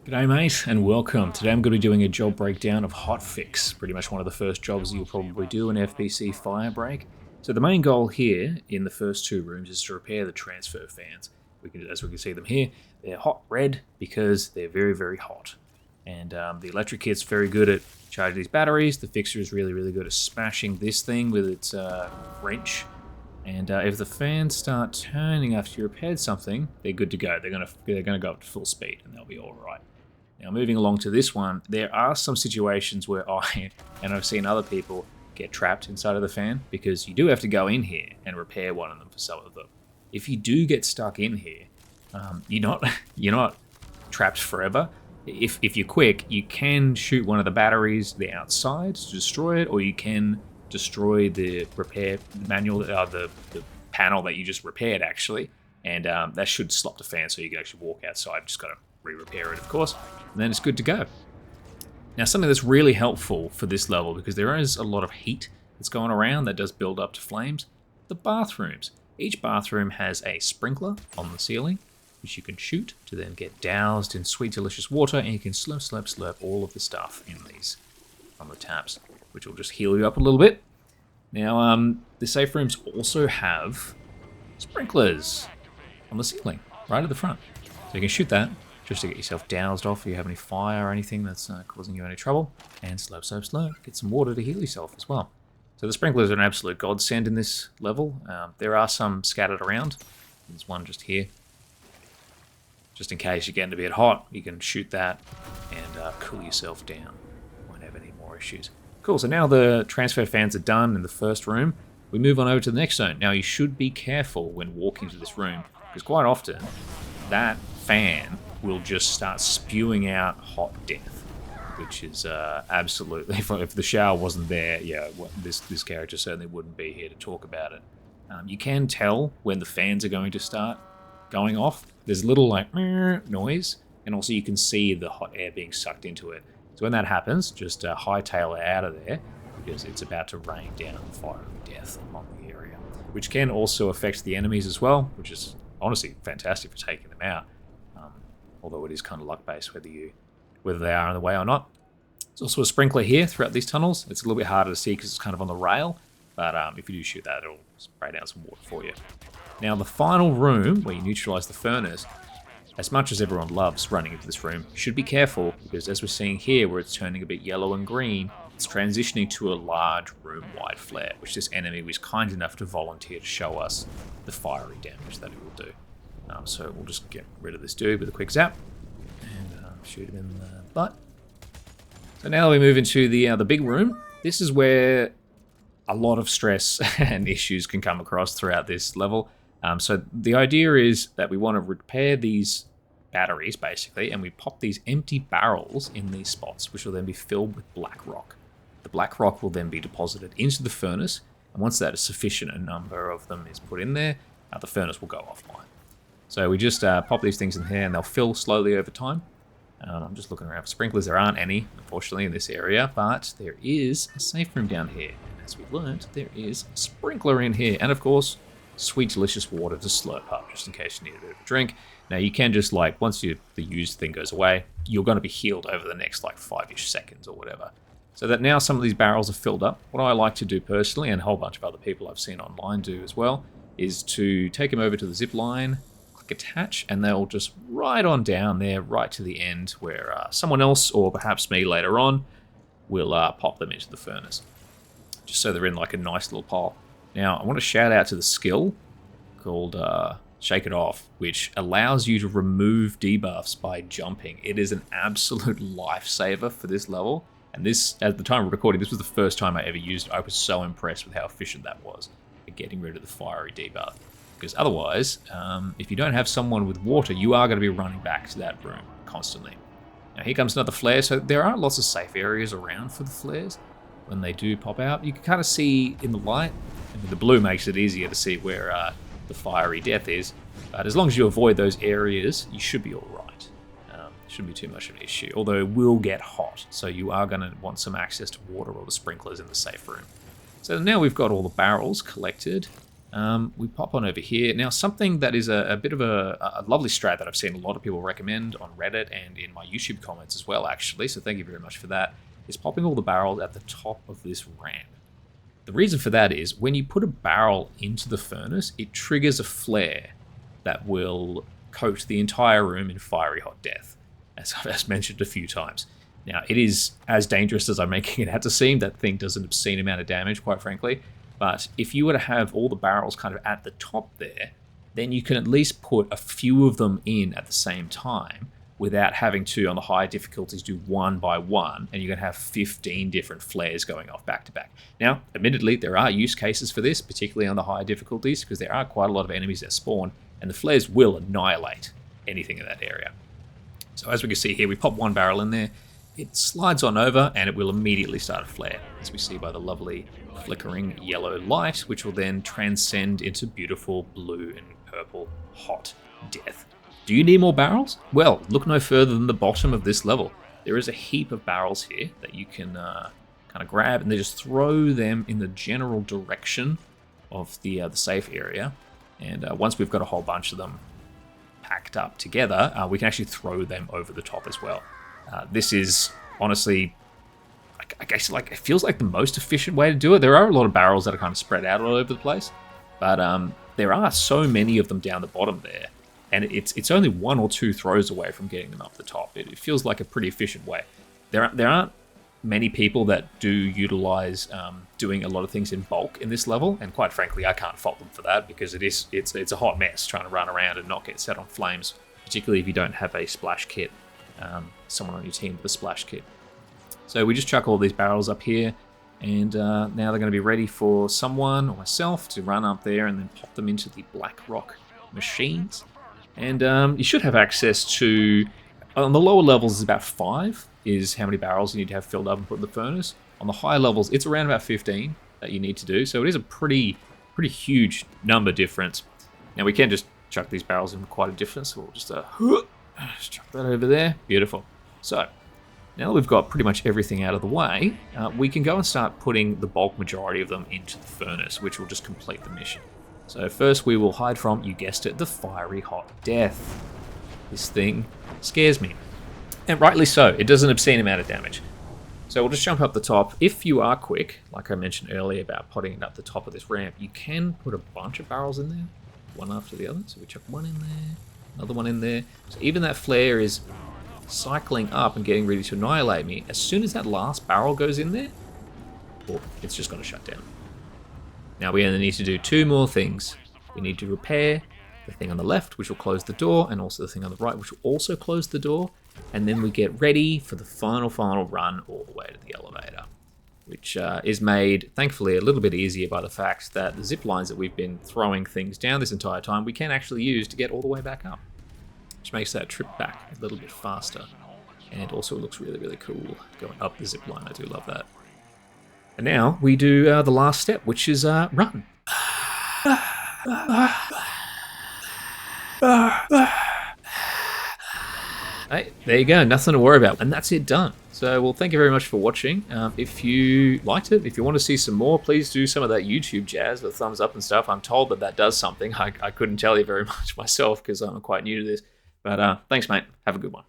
G'day mate and welcome. Today I'm going to be doing a job breakdown of hotfix, pretty much one of the first jobs you'll probably do in FBC Firebreak. So the main goal here in the first two rooms is to repair the transfer fans. As we can see them here, they're hot red because they're very hot. And the electric kit's very good at charging these batteries. The fixer is really good at smashing this thing with its wrench. And if the fans start turning after you repaired something, they're good to go. They're gonna go up to full speed and they'll be all right. Now, moving along to this one, there are some situations where I've seen other people get trapped inside of the fan because you do have to go in here and repair one of them for some of them. If you do get stuck in here, you're not trapped forever. If you're quick, you can shoot one of the batteries the outside to destroy it, or you can destroy the repair manual, the panel that you just repaired actually, and that should stop the fan so you can actually walk outside. Just gotta re-repair it, of course, and then it's good to go. Now, something that's really helpful for this level, because there is a lot of heat that's going around that does build up to flames, the bathrooms. Each bathroom has a sprinkler on the ceiling, which you can shoot to then get doused in sweet, delicious water, and you can slurp all of the stuff in these on the taps, which will just heal you up a little bit. Now, the safe rooms also have sprinklers on the ceiling, right at the front. So you can shoot that, just to get yourself doused off if you have any fire or anything that's causing you any trouble. And slurp. Get some water to heal yourself as well. So the sprinklers are an absolute godsend in this level. There are some scattered around. There's one just here. Just in case you're getting a bit hot, you can shoot that and cool yourself down. Won't have any more issues. Cool, so now the transfer fans are done in the first room. We move on over to the next zone. Now you should be careful when walking to this room, because quite often that fan will just start spewing out hot death, which is absolutely, if the shower wasn't there, yeah, this character certainly wouldn't be here to talk about it. You can tell when the fans are going to start going off. There's a little like noise, and also you can see the hot air being sucked into it. So when that happens, just hightail it out of there, because it's about to rain down fire and death along the area, which can also affect the enemies as well, which is honestly fantastic for taking them out. Although it is kind of luck-based whether they are in the way or not. There's also a sprinkler here throughout these tunnels. It's a little bit harder to see because it's kind of on the rail, but if you do shoot that, it'll spray down some water for you. Now, the final room where you neutralize the furnace, as much as everyone loves running into this room, you should be careful, because as we're seeing here, where it's turning a bit yellow and green, it's transitioning to a large room-wide flare, which this enemy was kind enough to volunteer to show us the fiery damage that it will do. So we'll just get rid of this dude with a quick zap and shoot him in the butt. So now we move into the big room. This is where a lot of stress and issues can come across throughout this level. So the idea is that we want to repair these batteries, basically, and we pop these empty barrels in these spots, which will then be filled with black rock. The black rock will then be deposited into the furnace, and once that is sufficient, a number of them is put in there, the furnace will go offline. So we just pop these things in here, and they'll fill slowly over time. I'm just looking around for sprinklers. There aren't any, unfortunately, in this area, but there is a safe room down here. And as we learnt, there is a sprinkler in here, and of course, sweet, delicious water to slurp up, just in case you need a bit of a drink. Now, you can just, once the used thing goes away, you're going to be healed over the next, 5-ish seconds or whatever. So that now some of these barrels are filled up. What I like to do personally, and a whole bunch of other people I've seen online do as well, is to take them over to the zip line, attach, and they'll just right on down there, right to the end, where someone else, or perhaps me later on, will pop them into the furnace, just so they're in a nice little pile. Now, I want to shout out to the skill called Shake It Off, which allows you to remove debuffs by jumping. It is an absolute lifesaver for this level, and this, at the time of recording, this was the first time I ever used it. I was so impressed with how efficient that was at getting rid of the fiery debuff. Because otherwise, if you don't have someone with water, you are going to be running back to that room constantly. Now here comes another flare. So there are lots of safe areas around for the flares when they do pop out. You can kind of see in the light, and the blue makes it easier to see where the fiery death is. But as long as you avoid those areas, you should be all right. Shouldn't be too much of an issue, although it will get hot. So you are going to want some access to water or the sprinklers in the safe room. So now we've got all the barrels collected. We pop on over here. Now, something that is a bit of a lovely strat that I've seen a lot of people recommend on Reddit and in my YouTube comments as well, actually, so thank you very much for that, is popping all the barrels at the top of this ramp. The reason for that is when you put a barrel into the furnace, it triggers a flare that will coat the entire room in fiery hot death, as I've mentioned a few times. Now, it is as dangerous as I'm making it out to seem. That thing does an obscene amount of damage, quite frankly. But if you were to have all the barrels kind of at the top there, then you can at least put a few of them in at the same time without having to, on the higher difficulties, do one by one, and you're going to have 15 different flares going off back to back. Now, admittedly, there are use cases for this, particularly on the higher difficulties, because there are quite a lot of enemies that spawn, and the flares will annihilate anything in that area. So as we can see here, we pop one barrel in there, it slides on over, and it will immediately start a flare, as we see by the lovely flickering yellow light, which will then transcend into beautiful blue and purple hot death. Do you need more barrels? Well, look no further than the bottom of this level. There is a heap of barrels here that you can kind of grab, and then just throw them in the general direction of the safe area. And once we've got a whole bunch of them packed up together, we can actually throw them over the top as well. This is honestly, I guess, like, it feels like the most efficient way to do it. There are a lot of barrels that are kind of spread out all over the place, but there are so many of them down the bottom there. And it's only one or two throws away from getting them up the top. It feels like a pretty efficient way. There aren't many people that do utilize doing a lot of things in bulk in this level, and quite frankly, I can't fault them for that, because it's a hot mess trying to run around and not get set on flames, particularly if you don't have a splash kit, someone on your team with a splash kit. So we just chuck all these barrels up here, and now they're going to be ready for someone or myself to run up there and then pop them into the black rock machines. And you should have access to, on the lower levels, is about 5 is how many barrels you need to have filled up and put in the furnace. On the higher levels, it's around about 15 that you need to do. So it is a pretty huge number difference. Now we can just chuck these barrels in quite a difference. So we'll just chuck that over there. Beautiful. So now that we've got pretty much everything out of the way, we can go and start putting the bulk majority of them into the furnace, which will just complete the mission. So first we will hide from, you guessed it, the fiery hot death. This thing scares me. And rightly so, it does an obscene amount of damage. So we'll just jump up the top. If you are quick, like I mentioned earlier about putting it up the top of this ramp, you can put a bunch of barrels in there, one after the other. So we chuck one in there, another one in there. So even that flare is cycling up and getting ready to annihilate me. As soon as that last barrel goes in there, oh, it's just going to shut down. Now we only need to do 2 more things. We need to repair the thing on the left, which will close the door, and also the thing on the right, which will also close the door. And then we get ready for the final run all the way to the elevator, which is made, thankfully, a little bit easier by the fact that the zip lines that we've been throwing things down this entire time, we can actually use to get all the way back up, which makes that trip back a little bit faster. And also it looks really cool going up the zip line. I do love that. And now we do the last step, which is run. Hey, there you go, nothing to worry about, and that's it done. So, well, thank you very much for watching. If you liked it, if you want to see some more, please do some of that YouTube jazz with thumbs up and stuff. I'm told that does something. I couldn't tell you very much myself because I'm quite new to this. But thanks, mate. Have a good one.